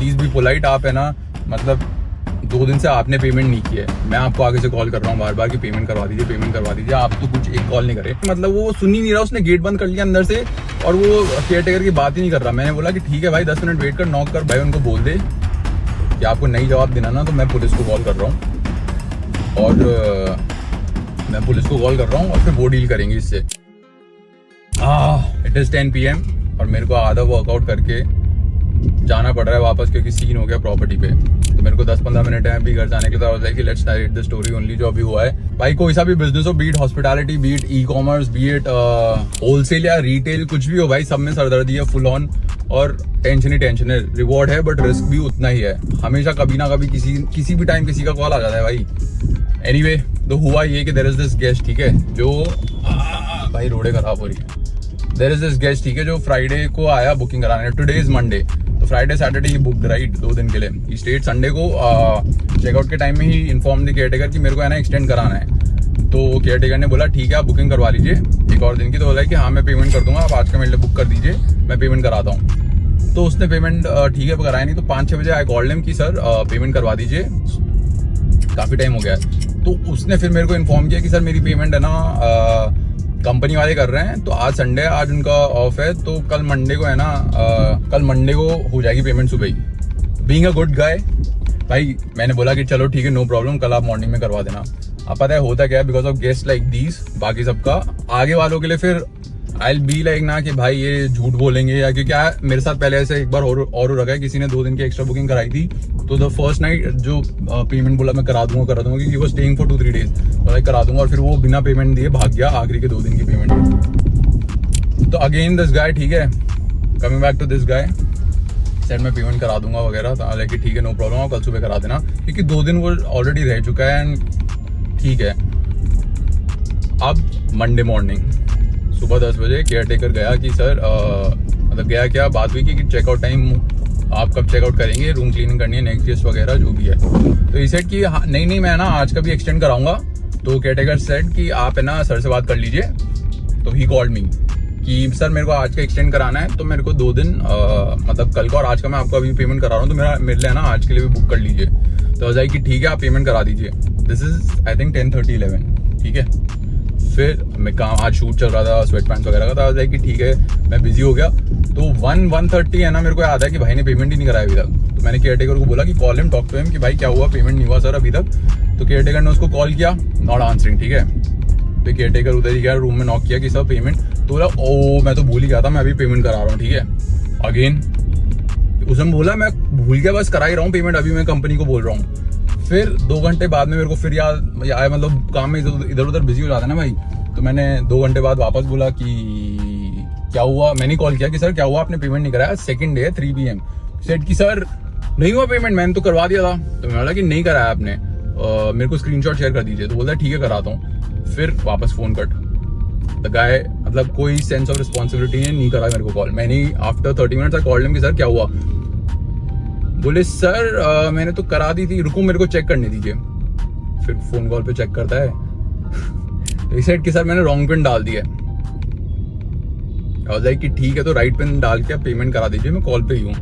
Please be polite, आप है ना मतलब 2 दिन से आपने पेमेंट नहीं की है, मैं आपको आगे से कॉल कर रहा हूँ बार बार कि पेमेंट करवा दीजिए, आप तो कुछ एक कॉल नहीं करे। मतलब वो सुन ही नहीं रहा, उसने गेट बंद कर लिया अंदर से और वो केयर टेकर की बात ही नहीं कर रहा। मैंने बोला कि ठीक है भाई 10 मिनट वेट कर, नॉक कर भाई, उनको बोल दे कि आपको नहीं जवाब देना ना तो मैं पुलिस को कॉल कर रहा हूँ और मैं पुलिस को कॉल कर रहा हूँ और फिर वो डील करेंगे इससे। इट इज़ 10 PM और मेरे को आधा वर्कआउट करके जाना पड़ रहा है वापस क्योंकि सीन हो गया प्रॉपर्टी पे। तो मेरे को 10-15 मिनट है अभी घर जाने के लिए, कि let's narrate the story only जो अभी हुआ है। भाई कोई सा भी बिजनेस हो, beat hospitality, beat e commerce, beat wholesale या रिटेल, कुछ भी हो भाई, सब में सरदर्दी है फुल ऑन और टेंशन ही टेंशन है। रिवॉर्ड है बट रिस्क भी उतना ही है। हमेशा कभी ना कभी किसी भी टाइम किसी का कॉल आ जाता है भाई। एनीवे तो हुआ ये कि देयर इज दिस गेस्ट, ठीक है, जो भाई रोडे खराब हो रही है। देयर इज दिस गेस्ट, ठीक है, जो फ्राइडे को आया बुकिंग कराने। टुडे इज मंडे, तो फ्राइडे सैटरडे ही बुक राइट 2 दिन के लिए। ही स्टेट संडे को चेकआउट के टाइम में ही इन्फॉर्म दी केयर टेकर कि मेरे को है ना एक्सटेंड कराना है। तो केयर टेकर ने बोला ठीक है आप बुकिंग करवा लीजिए 1 और दिन की। तो बोला कि हाँ मैं पेमेंट कर दूंगा, आप आज का मेरे लिए बुक कर दीजिए, मैं पेमेंट कराता हूँ। तो उसने पेमेंट ठीक है कराया नहीं। तो 5-6 बजे आई कॉल्ड हिम कि सर पेमेंट करवा दीजिए, काफी टाइम हो गया है। तो उसने फिर मेरे को इन्फॉर्म किया कि सर मेरी पेमेंट है ना कंपनी वाले कर रहे हैं, तो आज संडे, आज उनका ऑफ है, तो कल मंडे को है ना कल मंडे को हो जाएगी पेमेंट सुबह ही। बीइंग अ गुड गाय भाई मैंने बोला कि चलो ठीक है नो प्रॉब्लम, कल आप मॉर्निंग में करवा देना। अब पता है होता क्या है, because of guest like these, बाकी सबका आगे वालों के लिए फिर आई बी लाइक ना कि भाई ये झूठ बोलेंगे, या क्योंकि क्या मेरे साथ पहले ऐसे एक बार और रखा है, किसी ने 2 दिन की एक्स्ट्रा बुकिंग कराई थी। तो द फर्स्ट नाइट जो पेमेंट बोला मैं करा दूंगा क्योंकि वो स्टेइंग फॉर 2-3 डेज, तो करा दूंगा, और फिर वो बिना पेमेंट दिए भाग गया आखिरी के 2 दिन की पेमेंट। तो अगेन दिस गाय, ठीक है, coming back to this guy, set मैं पेमेंट करा दूंगा वगैरह। तो हालांकि ठीक है नो प्रॉब्लम, आप कल सुबह करा देना, क्योंकि 2 दिन वो ऑलरेडी रह चुका है एंड ठीक है। अब मंडे मॉर्निंग सुबह 10 बजे केयर टेकर गया कि सर मतलब गया क्या, बात हुई कि चेकआउट टाइम आप कब चेकआउट करेंगे, रूम क्लीनिंग करनी है, नेक्स्ट गेस्ट वगैरह जो भी है। तो ये सेट कि नहीं मैं ना आज का भी एक्सटेंड कराऊंगा। तो केयर टेकर सेट कि आप है ना सर से बात कर लीजिए। तो ही कॉल्ड मी कि सर मेरे को आज का एक्सटेंड कराना है, तो मेरे को 2 दिन मतलब कल का और आज का मैं आपको अभी पेमेंट करा रहा हूँ, तो मेरे लिए ना आज के लिए भी बुक कर लीजिए। तो हो जाए कि ठीक है आप पेमेंट करा दीजिए। दिस इज आई थिंक 10:30-11, ठीक है। फिर मैं काम, आज शूट चल रहा था स्वेट पैंट्स वगैरह का, तो आज कि ठीक है मैं बिजी हो गया। तो 1:30 है ना, मेरे को याद है कि भाई ने पेमेंट ही नहीं कराया अभी तक। तो मैंने केयर टेकर को बोला कि call him, talk to him कि भाई क्या हुआ, पेमेंट नहीं हुआ सर अभी तक। तो केयर टेकर ने उसको कॉल किया, नॉट आंसरिंग, ठीक है। तो केयर टेकर उधर ही गया, रूम में नॉक किया कि सर पेमेंट। तो बोला ओ मैं तो भूल ही गया था, मैं अभी पेमेंट करा रहा हूँ, ठीक है। अगेन उसने बोला मैं भूल गया, बस करा ही रहा हूँ पेमेंट, अभी मैं कंपनी को बोल रहा हूँ। फिर 2 घंटे बाद में मेरे को फिर याद आया, मतलब काम में इधर उधर बिजी हो जाता है ना भाई। तो मैंने 2 घंटे बाद वापस बोला कि क्या हुआ, मैंने कॉल किया कि सर क्या हुआ, आपने पेमेंट नहीं कराया, सेकंड डे है 3 PM। सेट कि सर नहीं हुआ पेमेंट, मैंने तो करवा दिया था। तो मैंने बोला कि नहीं कराया आपने, मेरे को स्क्रीनशॉट शेयर कर दीजिए। तो बोलता है ठीक है कराता हूँ। फिर वापस फोन कट। द गाय मतलब कोई सेंस ऑफ रिस्पॉन्सिबिलिटी नहीं करा मेरे को कॉल। मैंने after 30 minutes I called him कि सर क्या हुआ। बोले सर मैंने तो करा दी थी, रुको मेरे को चेक करने दीजिए। फिर फोन कॉल पे चेक करता है तो इस साइड की सर मैंने रॉन्ग पिन डाल दिया। और कि ठीक है तो राइट पिन डाल के पेमेंट करा दीजिए, मैं कॉल पे ही हूँ।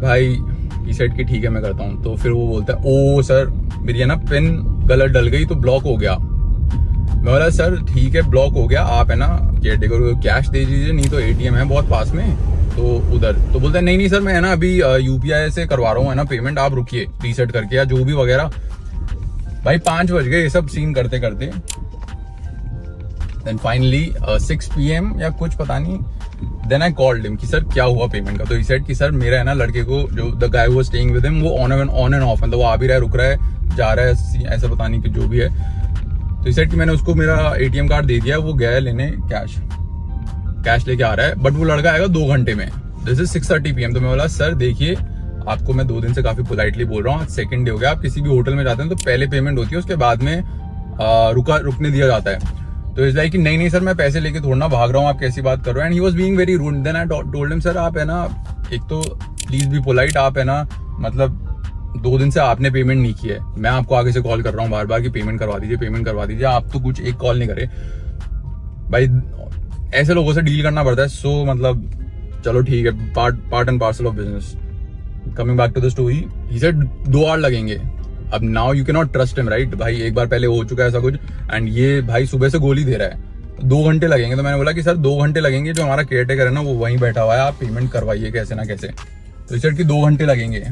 भाई इस साइड की ठीक है मैं करता हूँ। तो फिर वो बोलता है ओ सर मेरी है ना पिन गलत डल गई तो ब्लॉक हो गया। मैं बोला सर ठीक है ब्लॉक हो गया, आप है ना केयर टेकर को कैश दे दीजिए, नहीं तो ATM है बहुत पास में तो उधर। तो बोलता है नहीं सर मैं है ना अभी UPI से करवा रहा हूँ है ना पेमेंट, आप रुकिए रीसेट करके या जो भी वगैरह। भाई 5 बज गए ये सब सीन करते करते। देन फाइनली 6 PM या कुछ पता नहीं, देन आई कॉल्ड हिम कि सर क्या हुआ पेमेंट का। तो ही सेड कि सर मेरा है ना लड़के को जो the guy was staying with him वो ऑन एंड ऑफ, मतलब वो आ भी रहा है रुक रहा है जा रहा है ऐसा पता नहीं कि जो भी है। तो ही सेड कि मैंने उसको मेरा ATM कार्ड दे दिया, वो गया लेने कैश लेके आ रहा है, बट वो लड़का आएगा 2 घंटे में। This is 6:30 PM। तो मैं बोला सर देखिए आपको मैं 2 दिन से काफी पोलाइटली बोल रहा हूँ, आज सेकंड डे हो गया, आप किसी भी होटल में जाते हैं तो पहले पेमेंट होती है उसके बाद में रुकने दिया जाता है। तो इस लाइक कि नहीं सर मैं पैसे लेके थोड़ा ना भाग रहा हूँ, आप कैसी बात कर रहे हो। And he was being very rude. Then I told him sir आप है ना एक तो प्लीज बी पोलाइट, आप है ना मतलब 2 दिन से आपने पेमेंट नहीं की है, मैं आपको आगे से कॉल कर रहा हूँ बार बार कि पेमेंट करवा दीजिए, आप तो कुछ एक कॉल नहीं करे। भाई ऐसे लोगों से डील करना पड़ता है। सो मतलब चलो ठीक है, part and parcel of business. Coming back to the story, he said 2 hour लगेंगे। अब now you can not trust him, right भाई, एक बार पहले हो चुका है ऐसा कुछ, एंड ये भाई सुबह से गोली दे रहा है 2 घंटे लगेंगे। तो मैंने बोला कि सर 2 घंटे लगेंगे, जो हमारा केयर टेकर है ना वो वहीं बैठा हुआ है, आप पेमेंट करवाइए कैसे ना कैसे। तो सेट की 2 घंटे लगेंगे।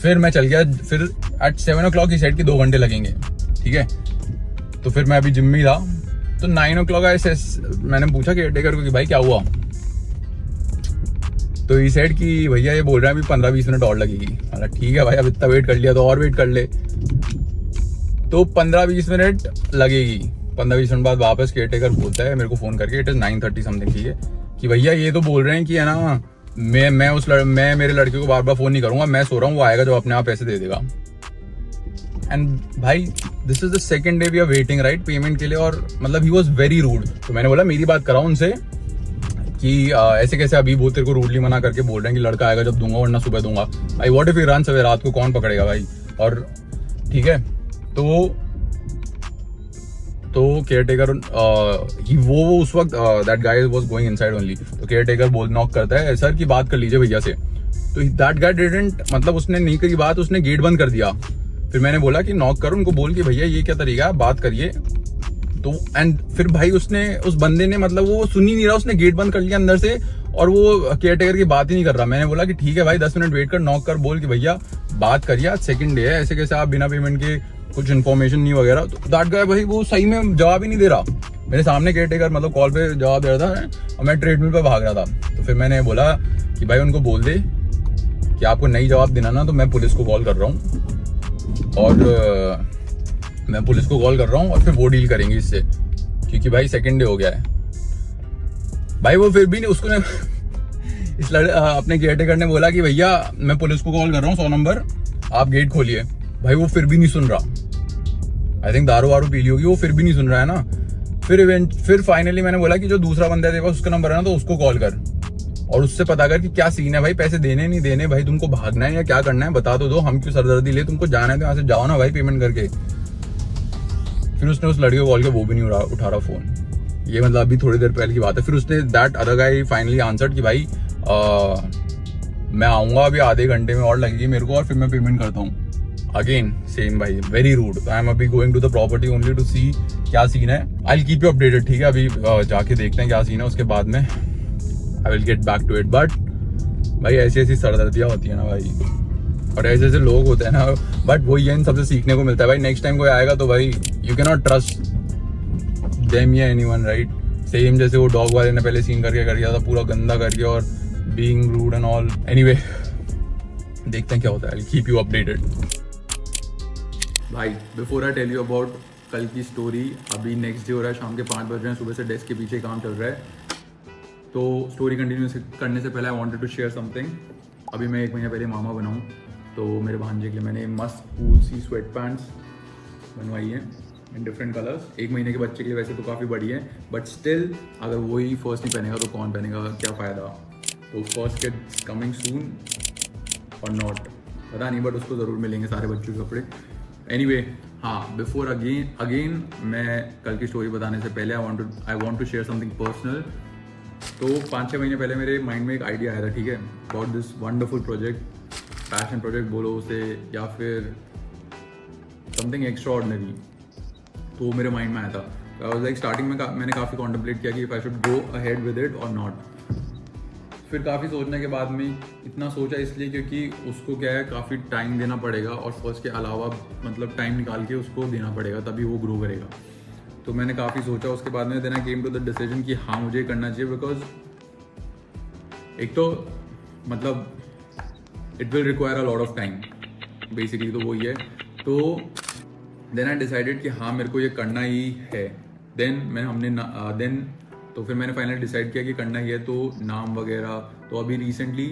फिर मैं चल गया, फिर एट 7 o'clock ही सेट की 2 घंटे लगेंगे, ठीक है। तो फिर मैं अभी जिम में ही था, तो 9 o'clock ऐसे मैंने पूछा केयर टेकर को कि भाई क्या हुआ। तो ये सेट कि भैया ये बोल रहा है अभी 15-20 मिनट और लगेगी। मतलब ठीक है भाई, अब इतना वेट कर लिया तो और वेट कर ले। तो 15-20 मिनट लगेगी। 15-20 मिनट बाद वापस केयर टेकर बोलता है मेरे को फोन करके, इट इज 9:30 समथिंग, ठीक है, कि भैया ये तो बोल रहे हैं कि है ना मैं मेरे लड़के को बार बार फोन नहीं करूंगा, मैं सो रहा हूँ, वो आएगा जब अपने आप पैसे दे देगा। एंड भाई this is the second day we are waiting, right, payment के लिए। और मतलब ही वॉज वेरी रूड। तो मैंने बोला मेरी बात कराओ उनसे कि ऐसे कैसे अभी वो तेरे को रूडली मना करके बोल रहे हैं कि लड़का आएगा जब दूंगा वरना सुबह दूंगा। भाई व्हाट इफ ही रन सवेरे, रात को कौन पकड़ेगा भाई। और ठीक है, तो केयर टेकर वो उस वक्त that guy was going inside only. तो केयर टेकर नॉक करता है, सर की बात कर लीजिए भैया से। तो दैट गाय डिडंट, मतलब उसने नहीं करी बात, उसने गेट बंद कर दिया। फिर मैंने बोला कि नॉक करो, उनको बोल कि भैया ये क्या तरीका है, बात करिए। तो एंड फिर भाई उसने, उस बंदे ने, मतलब वो सुन ही नहीं रहा, उसने गेट बंद कर लिया अंदर से और वो केयर टेकर की बात ही नहीं कर रहा। मैंने बोला कि ठीक है भाई 10 मिनट वेट कर, नॉक कर, बोल कि भैया बात करिए, आज सेकंड डे है, ऐसे कैसे आप बिना पेमेंट के, कुछ इन्फॉर्मेशन नहीं वगैरह। तो दैट गाय भाई वो सही में जवाब ही नहीं दे रहा। मेरे सामने केयर टेकर मतलब कॉल पे जवाब दे रहा था और मैं ट्रेडमिल पे भाग रहा था। तो फिर मैंने बोला कि भाई उनको बोल दे कि आपको नहीं जवाब देना ना तो मैं पुलिस को कॉल कर रहा हूँ, और मैं पुलिस को कॉल कर रहा हूँ और फिर वो डील करेंगे इससे, क्योंकि भाई सेकंड डे हो गया है। भाई वो फिर भी नहीं, उसको अपने केयर टेकर ने बोला कि भैया मैं पुलिस को कॉल कर रहा हूँ 100 नंबर, आप गेट खोलिए। भाई वो फिर भी नहीं सुन रहा। आई थिंक दारू वारू पी ली होगी, वो फिर भी नहीं सुन रहा है ना। फिर फाइनली मैंने बोला कि जो दूसरा बंदा है तेरे पास, उसका नंबर है ना, तो उसको कॉल कर और उससे पता कर कि क्या सीन है भाई, पैसे देने नहीं देने, भाई तुमको भागना है या क्या करना है बता तो दो, हम क्यों सरदर्दी ले, तुमको जाना है तो यहाँ से जाओ ना भाई पेमेंट करके। फिर उसने उस लड़के को कॉल किया, वो भी नहीं उठा रहा फोन। ये मतलब अभी थोड़ी देर पहले की बात है। फिर उसने that other guy finally answered कि भाई मैं आऊंगा अभी आधे घंटे में और लगेगी मेरे को, और फिर मैं पेमेंट करता हूँ। अगेन सेम भाई, वेरी रूड। आई एम अभी going to the property only to see क्या सीन है। I will keep you updated, ठीक है। अभी जाके देखते हैं क्या सीन है, उसके बाद में I will get back to it. But भाई ऐसी ऐसी सरदर्दियाँ होती है ना भाई, और ऐसे ऐसे लोग होते हैं ना, बट वो ये इन सबसे सीखने को मिलता है भाई। नेक्स्ट टाइम कोई आएगा तो भाई you can not trust them या एनीवन, राइट। सेम जैसे वो डॉग वाले ने पहले सीन करके कर दिया था, पूरा गंदा करके और being rude and all. Anyway देखते हैं क्या होता है, I will keep you updated. भाई before I tell you about कल की स्टोरी, अभी नेक्स्ट डे हो रहा है, शाम के 5 बज रहे हैं, सुबह से डेस्क के पीछे काम चल रहा है। तो स्टोरी कंटिन्यू करने से पहले I wanted to share something. अभी मैं 1 महीना पहले मामा बना हूँ, तो मेरे भांजे के लिए मैंने मस्त कूल सी स्वेट पैंट्स बनवाई है इन डिफरेंट कलर्स। 1 महीने के बच्चे के लिए वैसे तो काफ़ी बड़ी है, बट स्टिल अगर वही फर्स्ट नहीं पहनेगा तो कौन पहनेगा, क्या फ़ायदा। तो फर्स्ट किड कमिंग सून और नॉट पता नहीं, बट उसको ज़रूर मिलेंगे सारे बच्चों के कपड़े। एनीवे हाँ, बिफोर अगेन मैं कल की स्टोरी बताने से पहले I want to share something personal. तो 5-6 महीने पहले मेरे माइंड में एक आइडिया आया था, ठीक है, about this wonderful project, passion project बोलो उसे या फिर समथिंग एक्स्ट्रा ऑर्डिनरी। तो मेरे माइंड में आया था। आई वाज लाइक स्टार्टिंग में मैंने काफ़ी कॉन्टेम्पलेट किया कि if I should go ahead with it और नॉट। फिर काफ़ी सोचने के बाद में, इतना सोचा इसलिए क्योंकि उसको क्या है, काफ़ी टाइम देना पड़ेगा और फर्स्ट के अलावा मतलब टाइम निकाल के उसको देना पड़ेगा, तभी वो ग्रो करेगा। तो मैंने काफ़ी सोचा, उसके बाद में then I came to the decision कि हाँ मुझे करना चाहिए, बिकॉज एक तो मतलब it will require a lot of time basically, तो वो ही है। तो देन आई डिसाइडेड कि हाँ मेरे को ये करना ही है। तो फिर मैंने फाइनली डिसाइड किया कि करना ही है, तो नाम वगैरह। तो अभी रिसेंटली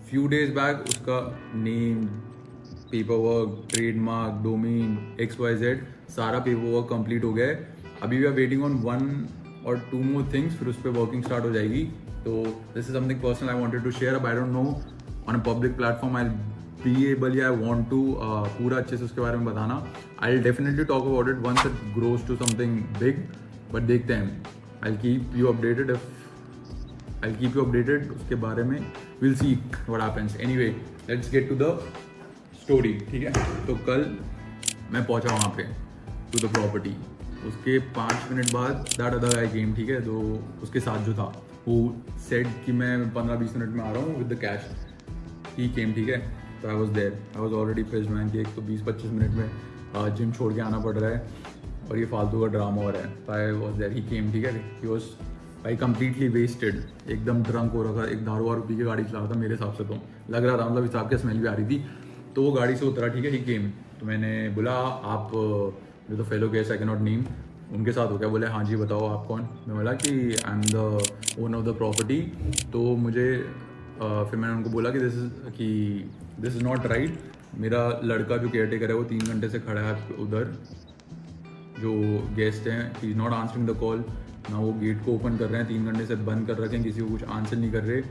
फ्यू डेज बैक उसका name, paper work, trademark, domain, XYZ सारा पेपर वर्क कंप्लीट हो गया है। अभी we are waiting on 1 or 2 more things, फिर उस पर वर्किंग स्टार्ट हो जाएगी। तो this is something personal I wanted to share. अब I don't know on a public platform I be able या आई वांट टू पूरा अच्छे से उसके बारे में बताना। I will definitely talk about it once it grows to something big, but देखते हैं। I will keep you updated if I keep you updated उसके बारे में, will see what happens. Anyway let's get to the story, ठीक है। तो कल मैं पहुंचा वहाँ पे टू द प्रॉपर्टी, उसके 5 मिनट बाद दैट अदर गाय केम, ठीक है। तो उसके साथ जो था वो सेड कि मैं 15-20 मिनट में आ रहा हूँ with the cash, he came, ठीक है। तो I was there, I was already pissed man कि एक तो 20-25 मिनट में जिम छोड़ के आना पड़ रहा है और ये फालतू का ड्रामा हो रहा है। तो I was there, he came, ठीक है। ही वॉज भाई कम्प्लीटली वेस्टेड, एकदम ड्रंक हो रहा था, एक दारू वारू पी के गाड़ी चला रहा था मेरे हिसाब से, तो लग रहा था, मतलब हिसाब की स्मेल भी आ रही थी। तो वो गाड़ी से उतरा, ठीक है, ही केम। तो मैंने बोला आप जो तो fellow guest I can not name, उनके साथ हो गया। बोले हाँ जी बताओ आप कौन। मैं बोला कि I am the owner of the property. तो मुझे फिर मैंने उनको बोला कि दिस इज़ नॉट राइट, मेरा लड़का जो केयर टेकर है वो 3 घंटे से खड़ा है उधर, जो गेस्ट हैं, he is not answering the call, ना वो गेट को ओपन कर रहे हैं, 3 घंटे से बंद कर रखे हैं, किसी को कुछ आंसर नहीं कर रहे,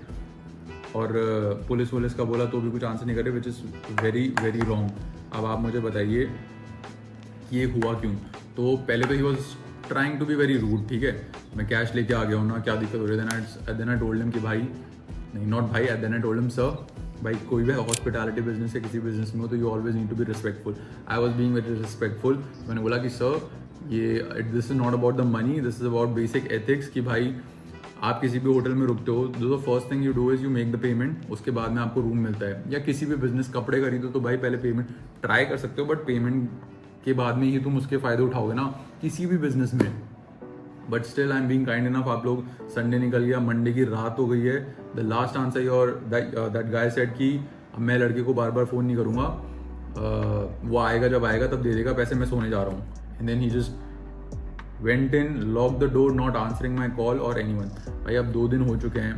और पुलिस का बोला तो भी कुछ आंसर नहीं कर रहे, which is very very wrong. अब आप मुझे बताइए कि ये हुआ क्यों। तो पहले तो he was trying to be very rude, ठीक है। मैं कैश लेके आ गया हूँ ना, क्या दिक्कत हो रही है। देन आई टोल्ड हिम कि भाई नहीं, नॉट भाई, then I told him sir, भाई कोई भी हॉस्पिटैलिटी बिजनेस या किसी बिजनेस में हो तो you always need to be respectful. I was being very respectful. मैंने बोला कि सर ये this is not about the money, this is about basic ethics, कि भाई आप किसी भी होटल में रुकते हो, जो first thing you do is you make the payment, उसके बाद में आपको रूम मिलता है। या किसी भी बिजनेस, कपड़े खरीदो तो भाई पहले पेमेंट ट्राई कर सकते हो, बट पेमेंट के बाद में ही तुम उसके फायदे उठाओगे ना, किसी भी बिजनेस में। But still I am being kind enough. आप लोग, संडे निकल गया, मंडे की रात हो गई है, the last answer your that guy said कि अब मैं लड़के को बार बार फ़ोन नहीं करूँगा, वो आएगा जब आएगा तब दे देगा पैसे, मैं सोने जा रहा हूँ। And then he just went in, locked the door, not answering my call or anyone. भाई अब 2 दिन हो चुके हैं,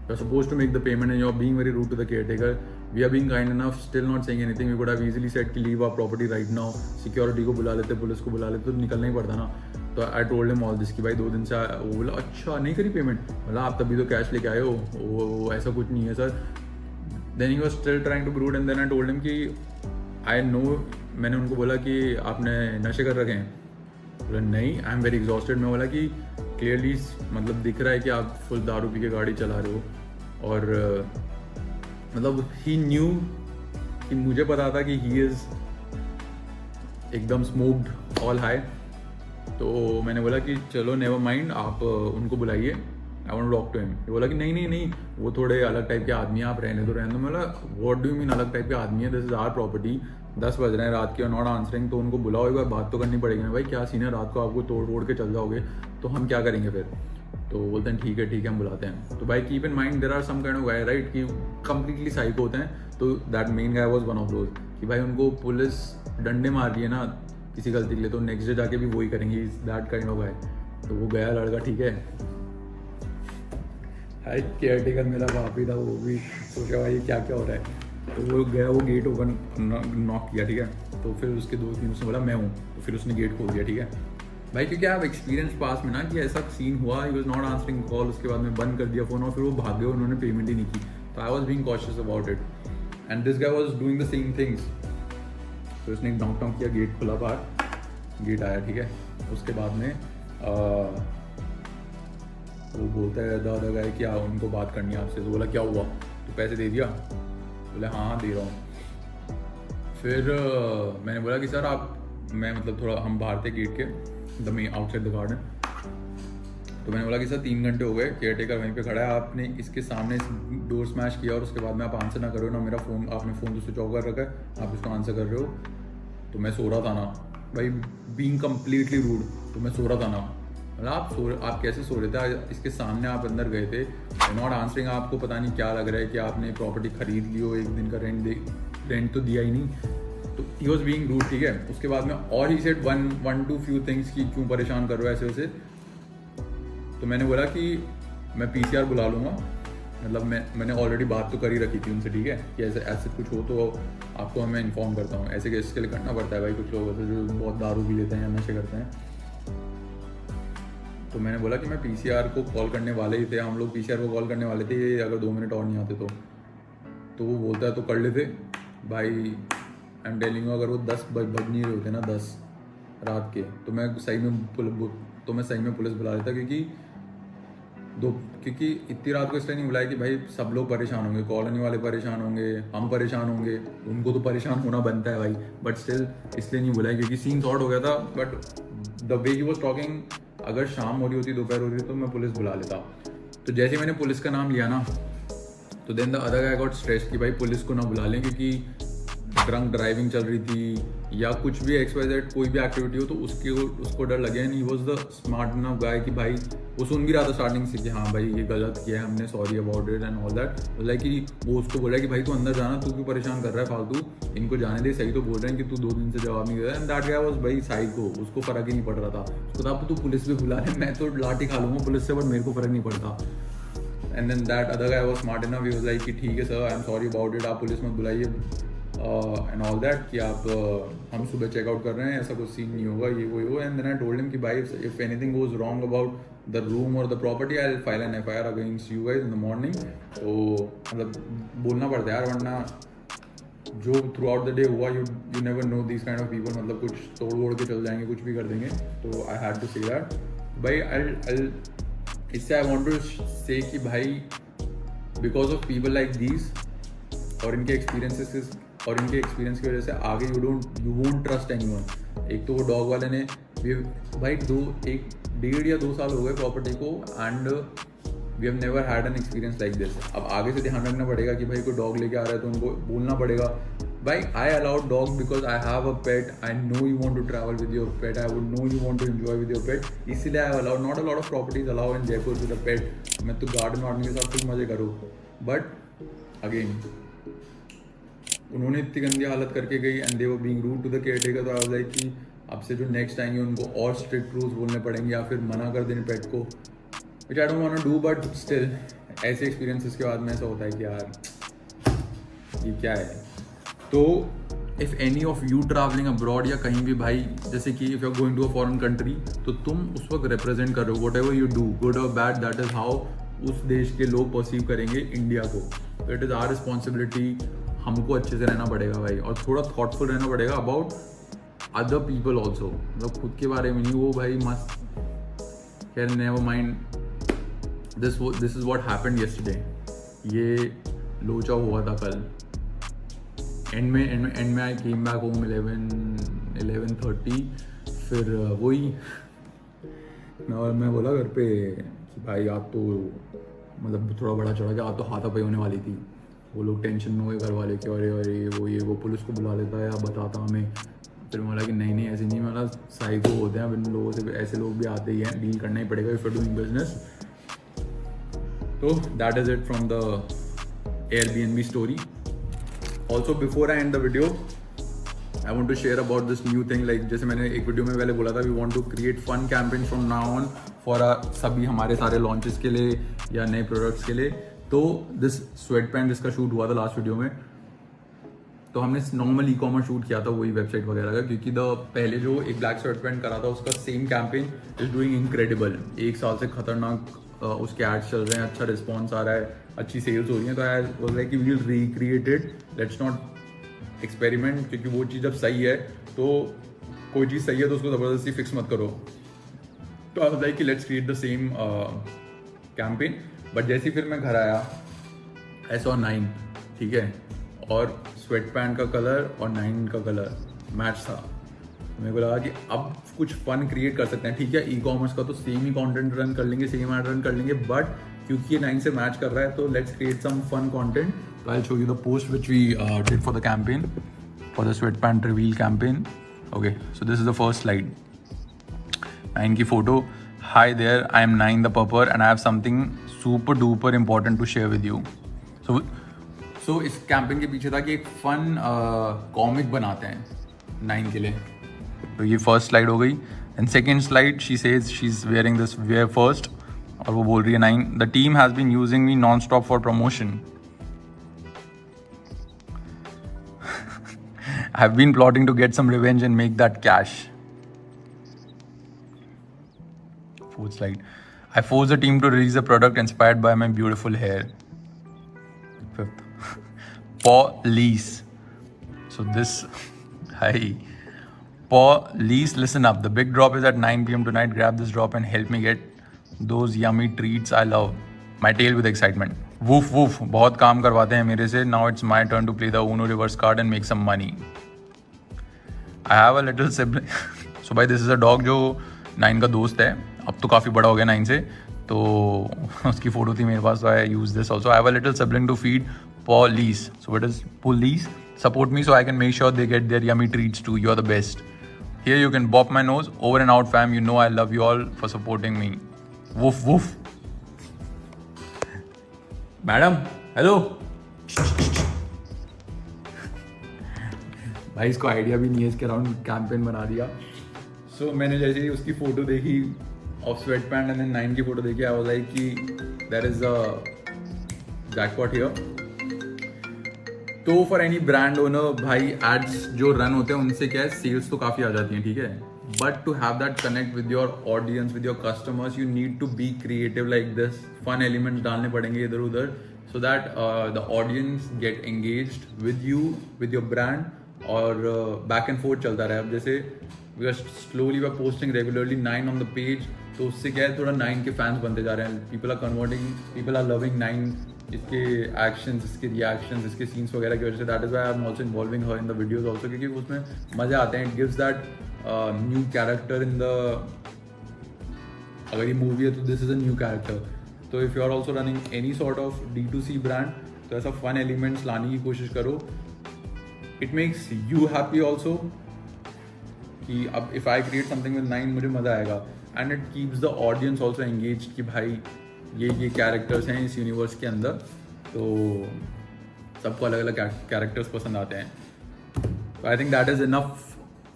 you're supposed to make the payment and you're being very rude to the caretaker. We are being kind enough, still not saying anything. We could have easily said कि leave our property right now, security को बुला लेते, police को बुला लेते, तो निकलना ही पड़ता ना। तो I told him all this कि भाई 2 दिन से वो बोला अच्छा नहीं करी पेमेंट, बोला आप तभी तो कैश लेके आए हो, वो ऐसा कुछ नहीं है sir. Then he was still trying to be rude and then I told him कि I know, मैंने उनको बोला कि आपने नशे कर रखे हैं, बोला नहीं, आई एम वेरी एग्जॉस्टेड। मैं बोला कि क्लियरली मतलब दिख रहा है कि आप फुल दारू पी के गाड़ी चला रहे हो, और मतलब ही न्यू कि मुझे पता था कि ही इज़ एकदम स्मोक्ड ऑल हाई। तो मैंने बोला कि चलो नेवर माइंड, आप उनको बुलाइए, I want to talk to him. बोला कि नहीं वो थोड़े अलग टाइप के आदमी हैं, आप रहने दो। मैं बोला व्हाट डू यू मीन अलग टाइप के आदमी है, दिस इज आवर प्रॉपर्टी, 10 बज रहे हैं रात के और नॉट आंसरिंग, तो उनको बुलाओ, एक बार बात तो करनी पड़ेगी ना भाई, क्या सीन है, रात को आपको तोड़ के चल जाओगे तो हम क्या करेंगे फिर। तो बोलते हैं ठीक है हम बुलाते हैं। तो भाई keep in mind there are some kind of guy right कि कंप्लीटली साइको होते हैं। तो that main guy was one of those कि भाई उनको पुलिस डंडे मार रही है ना किसी गलती के लिए, तो नेक्स्ट डे जाके भी वही करेंगे, दैट काइंड ऑफ गाय। तो वो गया लड़का, ठीक है, हाई केयर टेकर मेरा बाप ही था, वो भी सोचा भाई क्या हो रहा है। तो वो गया, वो गेट ओपन नॉक किया, ठीक है। तो फिर उसके 2-3 उसने बोला मैं हूँ, तो फिर उसने गेट खोल दिया, ठीक है भाई, क्योंकि आप एक्सपीरियंस पास में ना कि ऐसा सीन हुआ, he was not answering call, उसके बाद में बंद कर दिया फ़ोन और फिर वो भाग गए, उन्होंने पेमेंट ही नहीं की। तो I was being cautious about it and this guy was doing the same things. तो उसने एक नॉक किया, गेट खुला, बाहर गेट आया, ठीक है। उसके बाद में वो बोलता है दादा गाय कि उनको बात करनी है आपसे। तो बोला क्या हुआ, तो पैसे दे दिया, बोले हाँ दे रहा हूँ। फिर मैंने बोला कि सर मैं मतलब थोड़ा हम बाहर थे गेट के, the main outside the garden. तो मैंने बोला कि सर 3 घंटे हो गए, केयर टेकर वहीं पे खड़ा है, आपने इसके सामने डोर स्मैश किया और उसके बाद में आप आंसर ना करो ना, मेरा फ़ोन आपने फ़ोन तो स्विच ऑफ कर रखा है, आप इसको आंसर कर रहे हो। तो मैं सो रहा था ना भाई, बीइंग कम्प्लीटली रूड, तो मैं सो रहा था ना, मतलब आप कैसे सो रहे थे, इसके सामने आप अंदर गए थे, नॉट आंसरिंग, आपको पता नहीं क्या लग रहा है कि आपने प्रॉपर्टी खरीद ली हो, 1 दिन का रेंट तो दिया ही नहीं। तो ही वॉज बीइंग रूड, ठीक है। उसके बाद में और he said one two few things कि क्यों परेशान कर रहे हो ऐसे वैसे। तो मैंने बोला कि मैं PCR बुला लूँगा, मतलब मैंने ऑलरेडी बात तो कर ही रखी थी उनसे, ठीक है, कि ऐसे कुछ हो तो आपको मैं इन्फॉर्म करता हूँ। ऐसे केस के लिए करना पड़ता है भाई, कुछ लोग ऐसे जो बहुत दारू पी लेते हैं या नशे करते हैं। तो मैंने बोला कि मैं PCR को कॉल करने वाले ही थे, हम लोग PCR को कॉल करने वाले थे, अगर 2 मिनट और नहीं आते तो वो बोलता है तो कर लेते भाई। आई एम टेलिंग यू, अगर वो 10 बज नहीं रहे होते ना, 10 रात के, तो मैं सही में पुलिस बुला लेता, क्योंकि दो, क्योंकि इतनी रात को इसलिए नहीं बुलाया कि भाई सब लोग परेशान होंगे, कॉलोनी वाले परेशान होंगे, हम परेशान होंगे, उनको तो परेशान होना बनता है भाई, बट स्टिल इसलिए नहीं बुलाया क्योंकि सीन सॉर्ट हो गया था। But the way he was talking, अगर शाम हो रही होती, दोपहर हो रही होती तो मैं पुलिस बुला लेता। तो जैसे मैंने पुलिस का नाम लिया ना, तो then the other guy got stress कि भाई पुलिस को ना बुला लें क्योंकि ड्रंक ड्राइविंग चल रही थी या कुछ भी XYZ कोई भी एक्टिविटी हो तो उसको डर लगे। And he was the smart enough guy कि भाई वो सुन भी रहा था स्टार्टिंग से कि हाँ भाई ये गलत किया है हमने, sorry about it and all that. Like कि वो उसको बोला कि भाई तू अंदर जाना, तू क्यों परेशान कर रहा है फालतू, इनको जाने दे, सही तो बोल रहे हैं कि तू 2 दिन से जवाब नहीं दे रहा। एंड दैट गाय वाज भाई साइको, उसको फर्क ही नहीं पड़ रहा था। उसको था तू पुलिस भी बुला ले, मैं तो लाठी खा लूँगा पुलिस से, बट मेरे को फर्क नहीं पड़ता। And then that other guy was smart enough, he was like कि ठीक है sir, I am sorry about it, आप पुलिस मत बुलाइए एंड ऑल दैट कि आप हम सुबह चेकआउट कर रहे हैं, ऐसा कुछ सीन नहीं होगा, ये वो। And then I told him कि भाई if anything goes wrong about the room और the property, I will file an FIR against you guys in the morning. तो मतलब बोलना पड़ता है यार, वरना जो थ्रू आउट द डे हुआ, you never know this kind of people, मतलब कुछ तोड़ वोड़ के चल जाएंगे, कुछ भी कर देंगे। तो I had to say that भाई आई इससे आई वॉन्ट टू से कि भाई because of people like these और इनके एक्सपीरियंसेस और इनके एक्सपीरियंस की वजह से आगे यू वोंट ट्रस्ट एनीवन। एक तो वो डॉग वाले ने भाई 1.5 या 2 साल हो गए प्रॉपर्टी को, and we have never had an experience like this. अब आगे से ध्यान रखना पड़ेगा कि भाई कोई डॉग लेके आ रहा है तो उनको बोलना पड़ेगा भाई I allowed dog because I have a pet, I know you want to travel with your pet, I would know you want to enjoy with your pet, इसलिए I allowed. Not a lot of properties allow in Jaipur with a pet. मैं तो garden warden के साथ कुछ मजे करूँ, but again उन्होंने इतनी गंदी हालत करके गई and they were being rude to the caretaker. तो आई वाज लाइक कि अब से जो नेक्स्ट आएंगे उनको और स्ट्रिक्ट रूल्स बोलने पड़ेंगे या फिर मना कर देने पेट को, which I don't want to do. But still ऐसे एक्सपीरियंसेस के बाद में ऐसा होता है कि यार ये क्या है। तो if any of you traveling abroad या कहीं भी भाई, जैसे कि if you are going to a foreign country, तो तुम उस वक्त रिप्रेजेंट कर रहे हो whatever you do, good और बैड, दैट इज़ हाउ उस देश के लोग परसीव करेंगे इंडिया को। तो इट इज़ आवर रिस्पॉन्सिबिलिटी, हमको अच्छे से रहना पड़ेगा भाई, और थोड़ा थॉटफुल रहना पड़ेगा अबाउट अदर पीपल ऑल्सो, मतलब खुद के बारे में नहीं। वो भाई मस्त खैर never mind, this is what happened yesterday. ये लोचा हुआ था कल, एंड में आई केम बैक होम 11:30। फिर वही मैं बोला घर पे कि भाई आप तो मतलब थोड़ा बड़ा चढ़ा गया, आप तो हाथापाई होने वाली थी। वो लोग टेंशन में हुए घर वाले के, अरे वो पुलिस को बुला लेता है या बताता हमें। फिर मैं बोला कि नहीं ऐसे नहीं, मतलब साइको होते हैं, इन लोगों से ऐसे लोग भी आते ही हैं, डील करना ही पड़ेगा इफ यू डूइंग बिजनेस। तो that is it from the Airbnb story. Also before I end the video, I want to share about this new thing, like जैसे मैंने एक वीडियो में पहले बोला था, we want to create fun campaigns from now on for सभी हमारे सारे लॉन्चेस के लिए या नए प्रोडक्ट्स के लिए। तो दिस स्वेट पैंट जिसका शूट हुआ था लास्ट वीडियो में, तो हमने नॉर्मल ई-कॉमर्स शूट किया था वही वेबसाइट वगैरह का, क्योंकि पहले जो एक ब्लैक स्वेट पैंट करा था उसका same campaign is doing incredible. 1 साल से खतरनाक उसके एड्स चल रहे हैं, अच्छा रिस्पॉन्स आ रहा है, अच्छी सेल्स हो रही हैं। तो I was like we will recreate it, let's not experiment, क्योंकि वो चीज़ जब सही है तो कोई चीज़ सही है तो उसको ज़बरदस्ती फिक्स मत करो। तो आई वाज लाइक कि let's create the same campaign. But जैसे फिर मैं घर आया, I saw 9, ठीक है, और स्वेट पैंट का कलर और 9 का कलर मैच था। मेरे को लगा कि अब कुछ फन क्रिएट कर सकते हैं। ठीक है, ई-कॉमर्स का तो सेम ही कंटेंट रन कर लेंगे, सेम ऐड रन कर लेंगे, बट क्योंकि ये 9 से मैच कर रहा है तो let's create some fun content. तो I will show you the post which we did for the campaign, for the sweat pant reveal campaign. Okay, so this is the first slide, 9 की फोटो। Hi there, I am 9 the purple and I have something super duper important to share with you. So इस campaign के पीछे था कि एक fun comic बनाते हैं 9 के लिए। तो ये फर्स्ट स्लाइड हो गई। And second slide, she says she is wearing this wear first, और वो बोल रही है 9, the team has been using me non stop for promotion. I have been plotting to get some revenge and make that cash. Fourth slide. I forced the team to release a product inspired by my beautiful hair. Fifth. Police. So this, hi. Police, listen up. The big drop is at 9 p.m. tonight. Grab this drop and help me get Those yummy treats I love. My tail with excitement. Woof woof. बहुत काम करवाते हैं मेरे से. Now it's my turn to play the Uno reverse card and make some money. I have a little sibling. So भाई this is a dog जो 9 का दोस्त है. अब तो काफ़ी बड़ा हो गया 9 से. तो उसकी फ़ोटो थी मेरे पास. So I use this also. I have a little sibling to feed. Police. So what is police? Support me so I can make sure they get their yummy treats too. You're the best. Here you can bop my nose. Over and out fam. You know I love you all for supporting me. Woof woof. Madam, hello. भाई इसको idea भी नहीं है, इसके around campaign बना दिया. सो मैंने जैसे ही उसकी फ़ोटो देखी of sweat pants and then 9 की फ़ोटो देखी, आई वाज लाइक कि there is a jackpot here. तो फॉर एनी ब्रांड ओनर भाई, एड्स जो रन होते हैं उनसे क्या है, सेल्स तो काफ़ी आ जाती हैं, ठीक है. But to have that connect with your audience, with your customers, you need to be creative like this. Fun elements डालने पड़ेंगे इधर उधर, so that the audience get engaged with you, with your brand, और back and forth चलता रहे. अब जैसे we are slowly we are posting regularly 9 on the page, तो उससे क्या है, थोड़ा 9 के फैंस बनते जा रहे हैं. People are converting, people are loving 9, इसके एक्शंस, इसके रिएक्शंस, इसके सीन्स वगैरह की वजह से. That is why I am also involving her in the videos also, क्योंकि उसमें मज़े आते हैं. It gives that new character in the, अगर ये मूवी है तो this is a new character. तो if you are also running any sort of D2C brand, तो ऐसा फन एलिमेंट्स लाने की कोशिश करो. It makes you happy also कि अब if I create something with 9 मुझे मज़ा आएगा. And it keeps the audience also engage कि भाई ये कैरेक्टर्स हैं इस यूनिवर्स के अंदर, तो सबको अलग अलग कैरेक्टर्स पसंद आते हैं. तो I think that is enough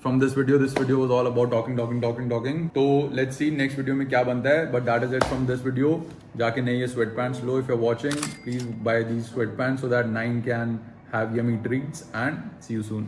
from this video. This video was all about talking. तो लेट्स सी नेक्स्ट वीडियो में क्या बनता है. But that is it from this video. जाके नई ये स्वेट पैंट्स लो. If you are watching, please buy these sweat pants so that 9 can have yummy treats, and see you soon.